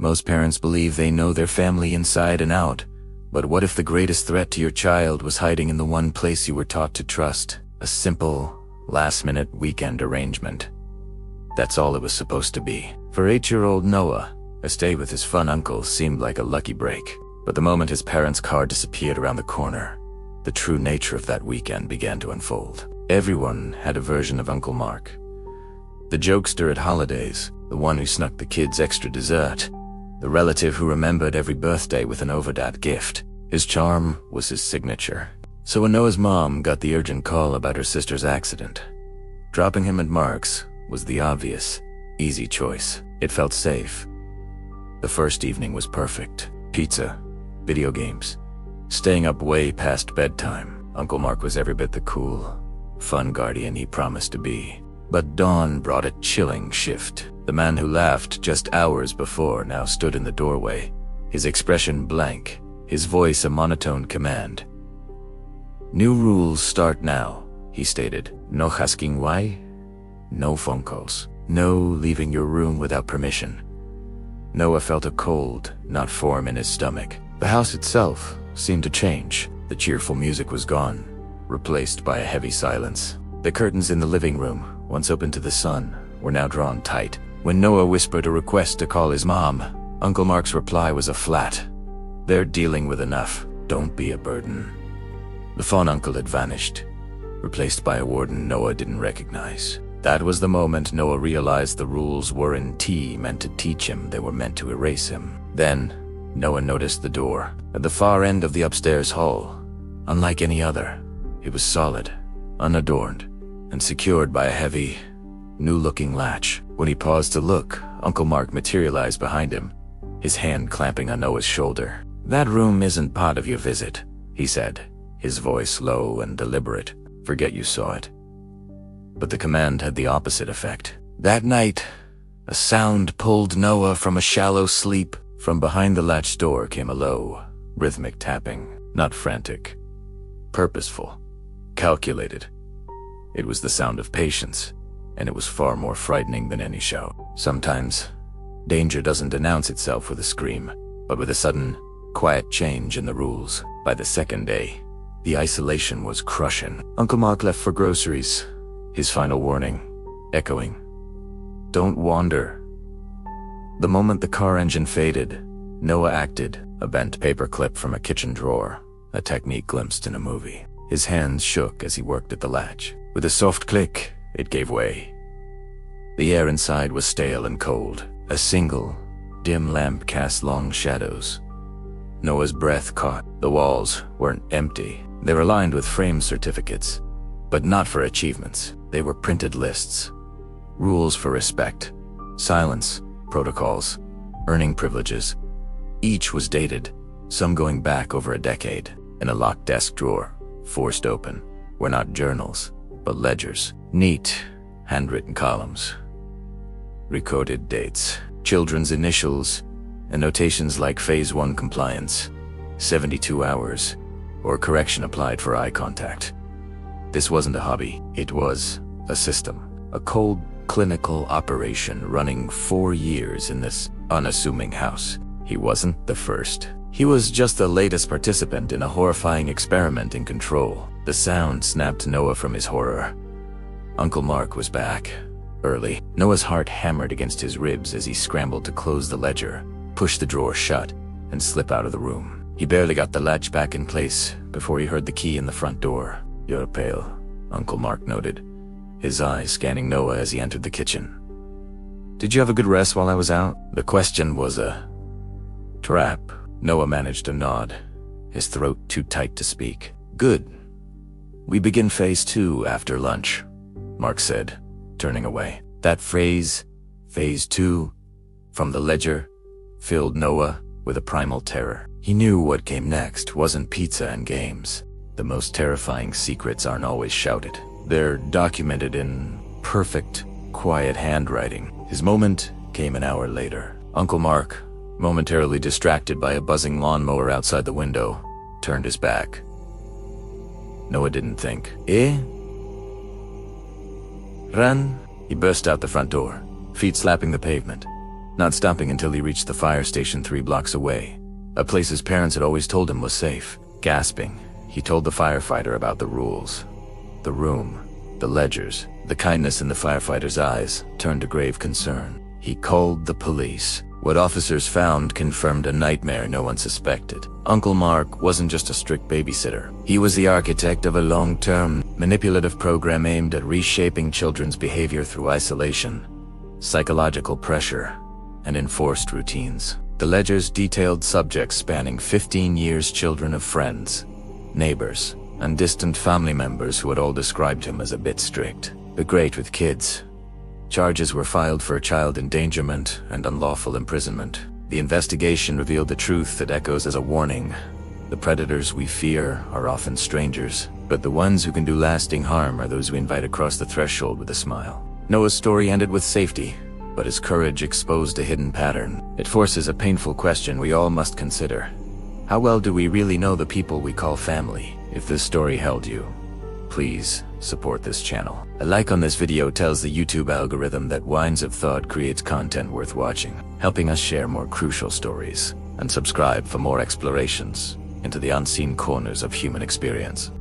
Most parents believe they know their family inside and out. But what if the greatest threat to your child was hiding in the one place you were taught to trust? A simple, last-minute weekend arrangement. That's all it was supposed to be. For 8-year-old Noah, a stay with his fun uncle seemed like a lucky break. But the moment his parents' car disappeared around the corner, the true nature of that weekend began to unfold. Everyone had a version of Uncle Mark. The jokester at holidays, the one who snuck the kids extra dessert, the relative who remembered every birthday with an overdad gift. His charm was his signature. So when Noah's mom got the urgent call about her sister's accident, dropping him at Mark's was the obvious, easy choice. It felt safe. The first evening was perfect. Pizza, video games, staying up way past bedtime. Uncle Mark was every bit the cool, fun guardian he promised to be. But dawn brought a chilling shift. The man who laughed just hours before now stood in the doorway, his expression blank, his voice a monotone command. "New rules start now," he stated. "No asking why, no phone calls, no leaving your room without permission." Noah felt a cold, not form in his stomach. The house itself seemed to change. The cheerful music was gone, replaced by a heavy silence. The curtains in the living room, once open to the sun, were now drawn tight. When Noah whispered a request to call his mom, Uncle Mark's reply was a flat, "They're dealing with enough. Don't be a burden." The fond uncle had vanished, replaced by a warden Noah didn't recognize. That was the moment Noah realized the rules weren't meant to teach him, they were meant to erase him. Then, Noah noticed the door at the far end of the upstairs hall. Unlike any other, it was solid, unadorned, and secured by a heavy, new-looking latch. When he paused to look, Uncle Mark materialized behind him, his hand clamping on Noah's shoulder. "That room isn't part of your visit," he said, his voice low and deliberate. "Forget you saw it." But the command had the opposite effect. That night, a sound pulled Noah from a shallow sleep. From behind the latched door came a low, rhythmic tapping, not frantic, purposeful, calculated. It was the sound of patience, and it was far more frightening than any shout. Sometimes, danger doesn't announce itself with a scream, but with a sudden, quiet change in the rules. By the second day, the isolation was crushing. Uncle Mark left for groceries, his final warning, echoing, "Don't wander." The moment the car engine faded, Noah acted, a bent paper clip from a kitchen drawer, a technique glimpsed in a movie. His hands shook as he worked at the latch. With a soft click, it gave way. The air inside was stale and cold. A single, dim lamp cast long shadows. Noah's breath caught. The walls weren't empty. They were lined with framed certificates, but not for achievements. They were printed lists. Rules for respect, silence, protocols, earning privileges. Each was dated, some going back over a decade. In a locked desk drawer, forced open, were not journals, but ledgers. Neat, handwritten columns. Recorded dates, children's initials, and notations like Phase 1 compliance, 72 hours, or correction applied for eye contact. This wasn't a hobby, it was a system. A cold, clinical operation running 4 years in this unassuming house. He wasn't the first. He was just the latest participant in a horrifying experiment in control. The sound snapped Noah from his horror. Uncle Mark was back, early. Noah's heart hammered against his ribs as he scrambled to close the ledger, push the drawer shut, and slip out of the room. He barely got the latch back in place before he heard the key in the front door. "You're pale," Uncle Mark noted, his eyes scanning Noah as he entered the kitchen. "Did you have a good rest while I was out?" The question was a trap. Noah managed to nod, his throat too tight to speak. "Good. We begin Phase 2 after lunch," Mark said, turning away. That phrase, Phase 2, from the ledger, filled Noah with a primal terror. He knew what came next wasn't pizza and games. The most terrifying secrets aren't always shouted. They're documented in perfect, quiet handwriting. His moment came an hour later. Uncle Mark, momentarily distracted by a buzzing lawnmower outside the window, turned his back. Noah didn't think. Run! He burst out the front door, feet slapping the pavement. not stopping until he reached the fire station 3 blocks away, a place his parents had always told him was safe. Gasping, he told the firefighter about the rules. The room, the ledgers, the kindness in the firefighter's eyes turned to grave concern. He called the police. What officers found confirmed a nightmare no one suspected. Uncle Mark wasn't just a strict babysitter. He was the architect of a long-term, manipulative program aimed at reshaping children's behavior through isolation, psychological pressure, and enforced routines. The ledgers detailed subjects spanning 15 years, children of friends, neighbors, and distant family members who had all described him as a bit strict, but great with kids. Charges were filed for child endangerment and unlawful imprisonment. The investigation revealed the truth that echoes as a warning. The predators we fear are often strangers, but the ones who can do lasting harm are those we invite across the threshold with a smile. Noah's story ended with safety, but his courage exposed a hidden pattern. It forces a painful question we all must consider. How well do we really know the people we call family? If this story held you, please support this channel. A like on this video tells the YouTube algorithm that Wines of Thought creates content worth watching, helping us share more crucial stories. And subscribe for more explorations into the unseen corners of human experience.